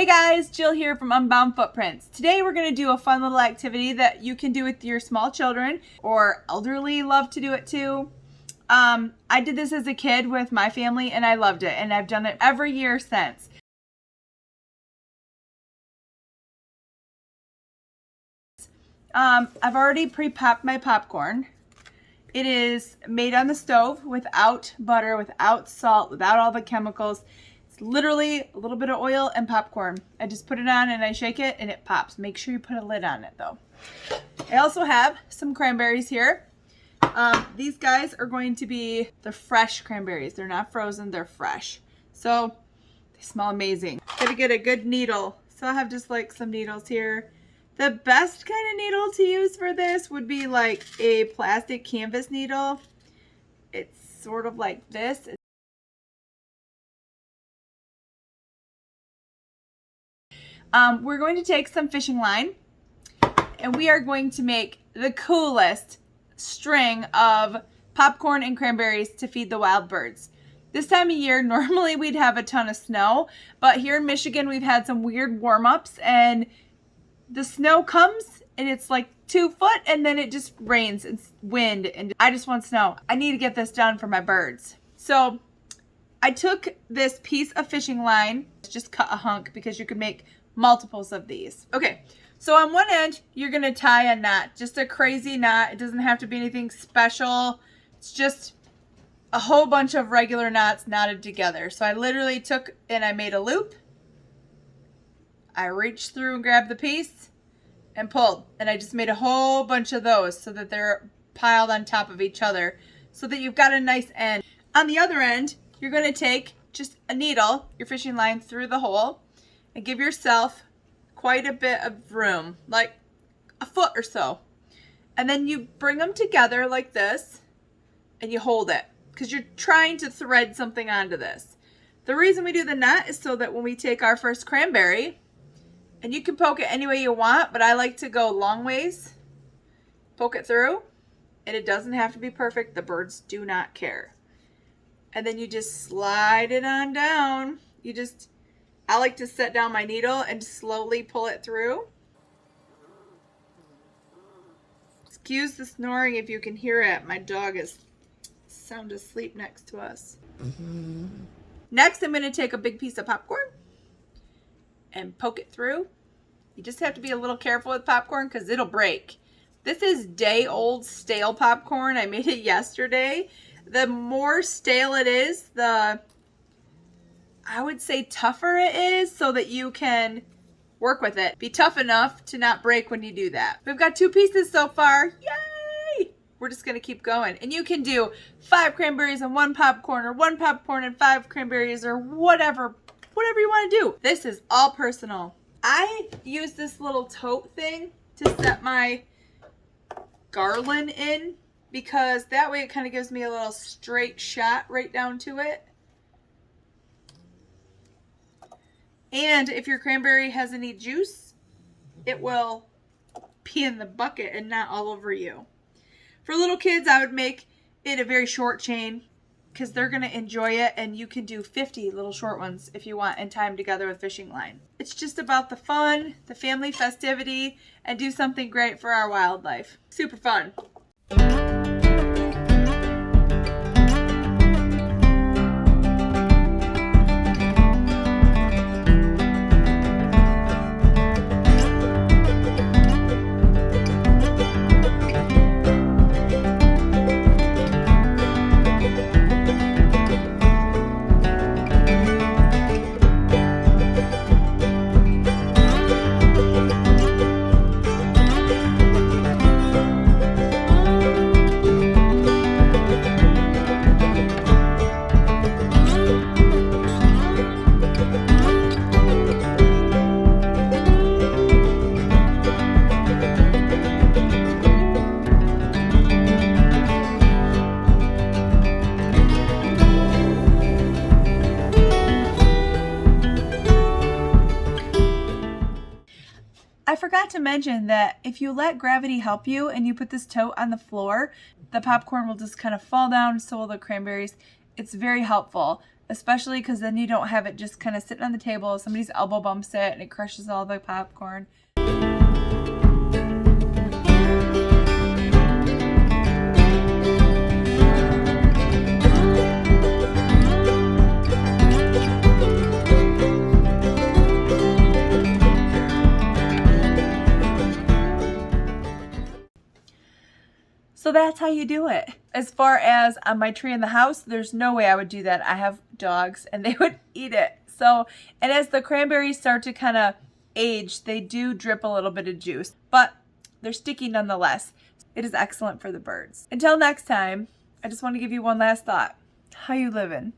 Hey guys, Jill here from Unbound Footprints. Today we're going to do a fun little activity that you can do with your small children, or elderly love to do it too. I did this as a kid with my family and I loved it, and I've done it every year since. I've already pre-popped my popcorn. It is made on the stove without butter, without salt, without all the chemicals. It's literally a little bit of oil and popcorn. I just put it on and I shake it and it pops. Make sure you put a lid on it though. I also have some cranberries here. These guys are going to be the fresh cranberries. They're not frozen, they're fresh. So they smell amazing. Gotta get a good needle. So I have just like some needles here. The best kind of needle to use for this would be like a plastic canvas needle. It's sort of like this. We're going to take some fishing line and we are going to make the coolest string of popcorn and cranberries to feed the wild birds. This time of year, normally we'd have a ton of snow, but here in Michigan, we've had some weird warm-ups and the snow comes and it's like 2 foot and then it just rains and wind and I just want snow. I need to get this done for my birds. So I took this piece of fishing line, just cut a hunk because you could make multiples of these. Okay, so on one end, you're gonna tie a knot, just a crazy knot. It doesn't have to be anything special. It's just a whole bunch of regular knots knotted together. So I literally took and I made a loop. I reached through and grabbed the piece and pulled. And I just made a whole bunch of those so that they're piled on top of each other so that you've got a nice end. On the other end, you're gonna take just a needle, your fishing line through the hole, and give yourself quite a bit of room, like a foot or so. And then you bring them together like this and you hold it because you're trying to thread something onto this. The reason we do the knot is so that when we take our first cranberry, and you can poke it any way you want, but I like to go long ways, poke it through, and it doesn't have to be perfect. The birds do not care. And then you just slide it on down. I like to set down my needle and slowly pull it through. Excuse the snoring if you can hear it. My dog is sound asleep next to us. Next, I'm going to take a big piece of popcorn and poke it through. You just have to be a little careful with popcorn because it'll break. This is day-old stale popcorn. I made it yesterday. The more stale it is, I would say tougher it is so that you can work with it. Be tough enough to not break when you do that. We've got 2 pieces so far. Yay! We're just going to keep going. And you can do 5 cranberries and 1 popcorn, or 1 popcorn and 5 cranberries, or whatever you want to do. This is all personal. I use this little tote thing to set my garland in because that way it kind of gives me a little straight shot right down to it. And if your cranberry has any juice, it will pee in the bucket and not all over you. For little kids, I would make it a very short chain because they're going to enjoy it, and you can do 50 little short ones if you want and tie them together with fishing line. It's just about the fun, the family festivity, and do something great for our wildlife. Super fun. I forgot to mention that if you let gravity help you and you put this tote on the floor, the popcorn will just kind of fall down, so will the cranberries. It's very helpful, especially because then you don't have it just kind of sitting on the table. Somebody's elbow bumps it and it crushes all the popcorn. So that's how you do it. As far as on my tree in the house, there's no way I would do that. I have dogs and they would eat it. So, and as the cranberries start to kind of age, they do drip a little bit of juice, but they're sticky nonetheless. It is excellent for the birds. Until next time, I just want to give you one last thought. How you living?